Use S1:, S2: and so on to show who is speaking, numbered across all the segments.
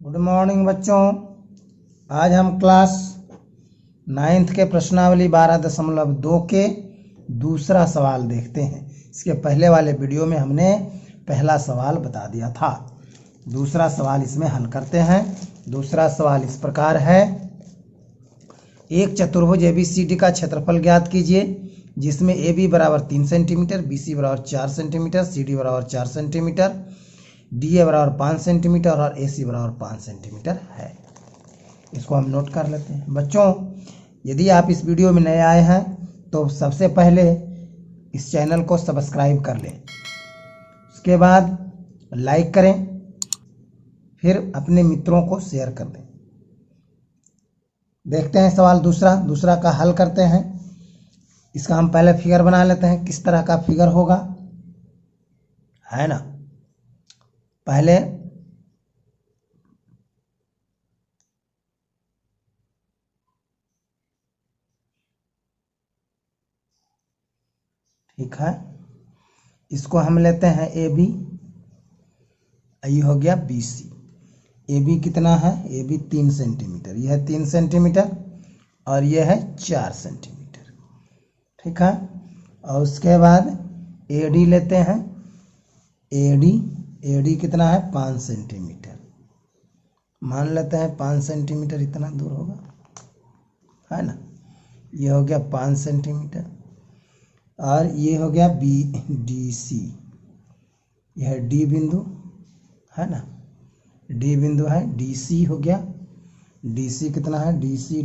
S1: Good morning बच्चों। आज हम क्लास 9th के प्रश्नावली 12.2 के दूसरा सवाल देखते हैं। इसके पहले वाले वीडियो में हमने पहला सवाल बता दिया था। दूसरा सवाल इसमें हल करते हैं। दूसरा सवाल इस प्रकार है, एक चतुर्भुज ABCD का क्षेत्रफल ज्ञात कीजिए जिसमें AB बराबर 3 सेंटीमीटर, BC बराबर 4 सेंटीमीटर, CD बराबर 4 सेंटीमीटर, DA बराबर 5 सेंटीमीटर और AC बराबर 5 सेंटीमीटर है। इसको हम नोट कर लेते हैं। बच्चों, यदि आप इस वीडियो में नए आए हैं तो सबसे पहले इस चैनल को सब्सक्राइब कर लें, उसके बाद लाइक करें, फिर अपने मित्रों को शेयर कर दें। देखते हैं सवाल दूसरा का हल करते हैं। इसका हम पहले फिगर बना लेते हैं, किस तरह का फिगर होगा, है ना। पहले ठीक है, इसको हम लेते हैं AB, ये हो गया BC। AB कितना है? AB 3 सेंटीमीटर, यह है 3 सेंटीमीटर और यह है 4 सेंटीमीटर, ठीक है। और उसके बाद AD लेते हैं। AD कितना है? 5 सेंटीमीटर, मान लेते हैं 5 सेंटीमीटर इतना दूर होगा, है ना। ये हो गया 5 सेंटीमीटर और ये हो गया BDC, यह D बिंदु है ना, D बिंदु है। DC हो गया, DC कितना है? DC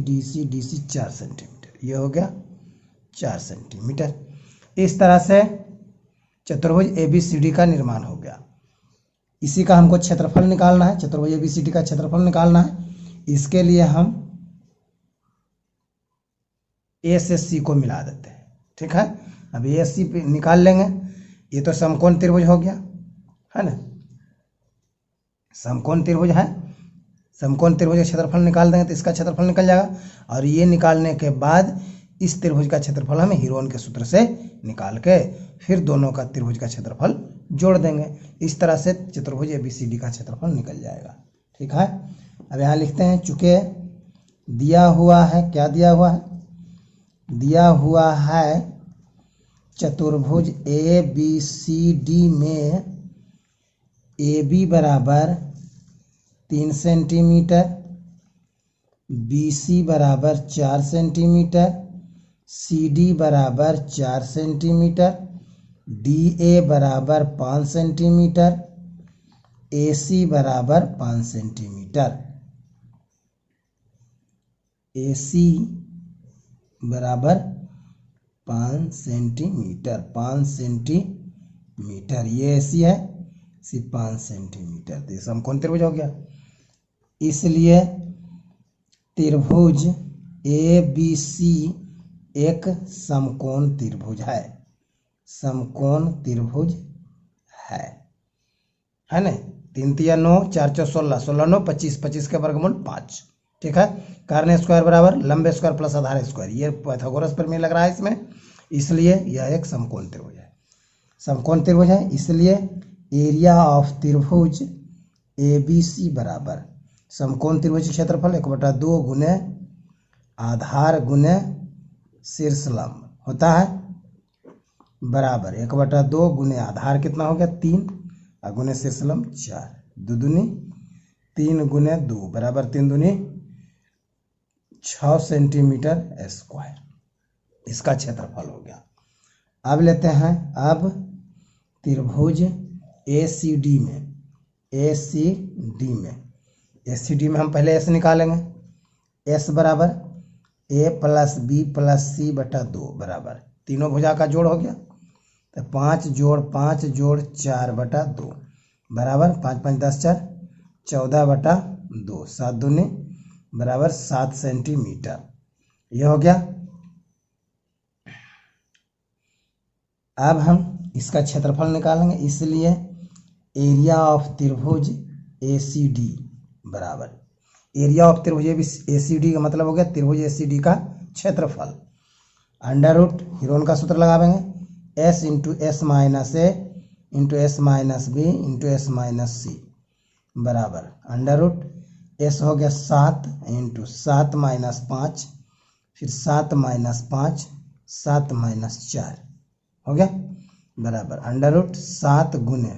S1: 4 सेंटीमीटर, ये हो गया 4 सेंटीमीटर। इस तरह से चतुर्भुज ABCD का निर्माण हो गया। इसी का हमको क्षेत्रफल निकालना है, चतुर्भुज ABCD का क्षेत्रफल निकालना है। इसके लिए हम A से C को मिला देते हैं, ठीक है। अब A C पे निकाल लेंगे। ये तो समकोण त्रिभुज हो गया, है ना, समकोण त्रिभुज है। समकोण त्रिभुज का क्षेत्रफल निकाल देंगे तो इसका क्षेत्रफल निकल जाएगा, और ये निकालने के बाद इस त्रिभुज का क्षेत्रफल हम हीरोन के सूत्र से निकाल के फिर दोनों का त्रिभुज का क्षेत्रफल जोड़ देंगे। इस तरह से चतुर्भुज ABCD का क्षेत्रफल निकल जाएगा, ठीक है। अब यहाँ लिखते हैं, चूंकि दिया हुआ है, क्या दिया हुआ है? दिया हुआ है चतुर्भुज ABCD में AB बराबर 3 सेंटीमीटर, BC बराबर 4 सेंटीमीटर, CD बराबर 4 सेंटीमीटर, DA बराबर 5 सेंटीमीटर, AC बराबर 5 सेंटीमीटर। AC बराबर 5 सेंटीमीटर, 5 सेंटीमीटर, ये AC है, सिर्फ 5 सेंटीमीटर। तो समकोण त्रिभुज हो गया। इसलिए त्रिभुज ABC एक समकोण त्रिभुज है, समकोण त्रिभुज है ना। 3 तिया 9, 4 चौ 16, 16 9 25, 25 के वर्गमूल 5, ठीक है। कर्ण स्क्वायर बराबर लंबे स्क्वायर प्लस आधार स्क्वायर, ये पाइथागोरस प्रमेय लग रहा है इसमें, इसलिए यह एक समकोण त्रिभुज है। समकोण त्रिभुज है, इसलिए एरिया ऑफ त्रिभुज ABC बराबर समकोण त्रिभुज क्षेत्रफल 1/2 गुने आधार गुने शीर्ष लंब होता है, बराबर 1/2 गुने आधार कितना हो गया? 3 और गुने शीर्ष लंब 4, 2 दूनी 3 गुने 2 बराबर 3 दूनी 6 सेंटीमीटर स्क्वायर, इसका क्षेत्रफल हो गया। अब लेते हैं, अब त्रिभुज ACD में हम पहले S निकालेंगे। S बराबर A plus B plus C बटा 2 बराबर तीनों भुजा का जोड़ हो गया, तो 5 जोड़ 5 जोड़ 4 बटा 2 बराबर 5 5 10 4 14 बटा 2, 7 दूनी बराबर 7 सेंटीमीटर, यह हो गया। अब हम इसका क्षेत्रफल निकालेंगे, इसलिए एरिया ऑफ त्रिभुज ACD बराबर एरिया ऑफ त्रिभुज ACD का मतलब हो गया त्रिभुज ACD का क्षेत्रफल, अंडर रूट हीरोन का सूत्र लगाएंगे, S into S minus A into S minus B into S minus C बराबर अंडर रूट एस हो गया 7 इंटू 7 माइनस 5, फिर 7 माइनस 5, 7 माइनस 4 हो गया बराबर अंडर रूट 7 गुने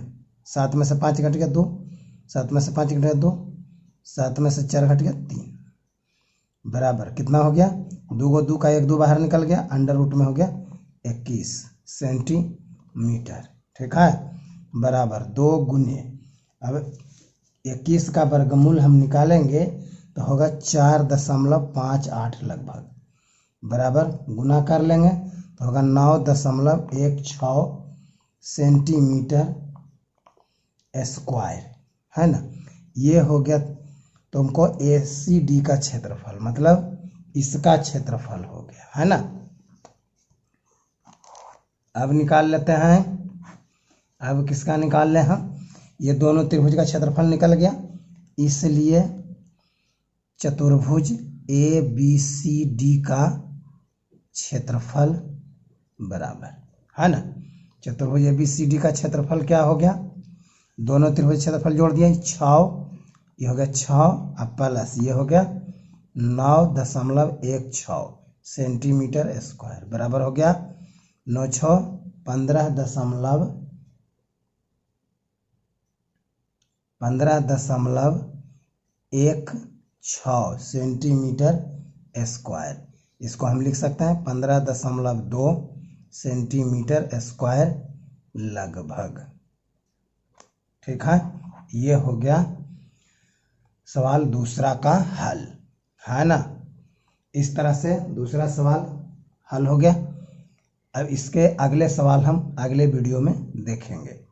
S1: 7 में से 5 घट गया 2, 7 में से 5 घट गया 2, 7 में से 4 घट गया 3 बराबर कितना हो गया 2 को 2 का 1 2 बाहर निकल गया अंडर रूट में हो गया 21 सेंटीमीटर। ठीक है बराबर 2 गुने अब 21 का वर्गमूल हम निकालेंगे तो होगा 4.58 लगभग बराबर गुना कर लेंगे तो होगा 9.16 सेंटीमीटर स्क्वायर है ना। ये हो गया तुमको ACD का क्षेत्रफल मतलब इसका क्षेत्रफल हो गया है ना। अब निकाल लेते हैं, अब किसका निकाल ले हम, ये दोनों त्रिभुज का क्षेत्रफल निकल गया, इसलिए चतुर्भुज ABCD का क्षेत्रफल बराबर है ना। चतुर्भुज ABCD का क्षेत्रफल क्या हो गया, दोनों त्रिभुज क्षेत्रफल जोड़ दिया 6, ये हो गया 6 अब प्लस ये हो गया 9.16 सेंटीमीटर स्क्वायर बराबर हो गया 9 6 15.16 सेंटीमीटर स्क्वायर। इसको हम लिख सकते हैं 15.2 सेंटीमीटर स्क्वायर लगभग। ठीक है ये हो गया सवाल दूसरा का हल है ना। इस तरह से दूसरा सवाल हल हो गया। अब इसके अगले सवाल हम अगले वीडियो में देखेंगे।